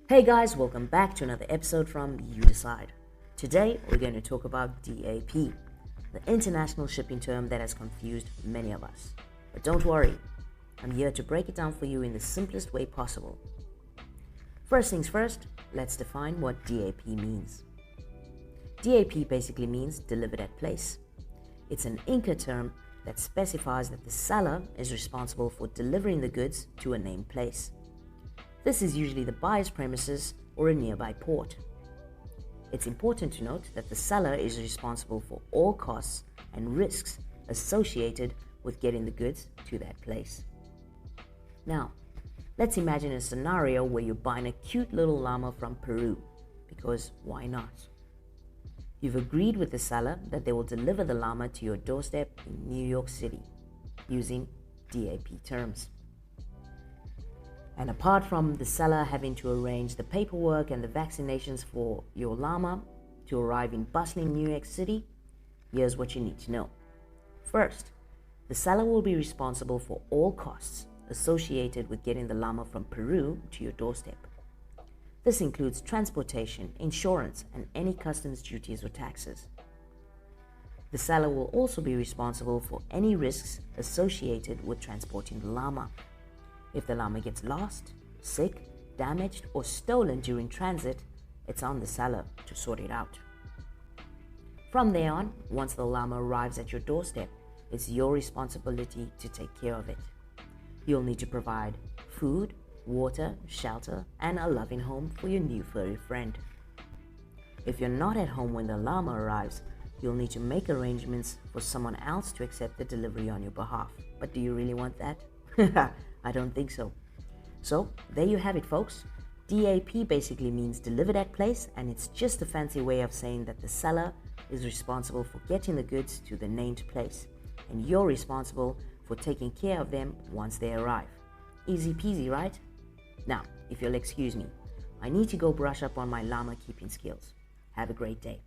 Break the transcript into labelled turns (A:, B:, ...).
A: Hey guys, welcome back to another episode from UDCYD. Today we're going to talk about DAP, the international shipping term that has confused many of us. But don't worry, I'm here to break it down for you in the simplest way possible. First things first, let's define what DAP means. DAP basically means delivered at place. It's an Incoterm that specifies that the seller is responsible for delivering the goods to a named place. This is usually the buyer's premises or a nearby port. It's important to note that the seller is responsible for all costs and risks associated with getting the goods to that place. Now, let's imagine a scenario where you're buying a cute little llama from Peru, because why not? You've agreed with the seller that they will deliver the llama to your doorstep in New York City using DAP terms. And apart from the seller having to arrange the paperwork and the vaccinations for your llama to arrive in bustling New York City, here's what you need to know. First, the seller will be responsible for all costs associated with getting the llama from Peru to your doorstep. This includes transportation, insurance, and any customs duties or taxes. The seller will also be responsible for any risks associated with transporting the llama. If the llama gets lost, sick, damaged, or stolen during transit, it's on the seller to sort it out. From there on, once the llama arrives at your doorstep, it's your responsibility to take care of it. You'll need to provide food, water, shelter, and a loving home for your new furry friend. If you're not at home when the llama arrives, you'll need to make arrangements for someone else to accept the delivery on your behalf. But do you really want that? I don't think so. So there you have it, folks. DAP basically means delivered at place, and it's just a fancy way of saying that the seller is responsible for getting the goods to the named place, and you're responsible for taking care of them once they arrive. Easy peasy, right? Now, if you'll excuse me, I need to go brush up on my llama keeping skills. Have a great day.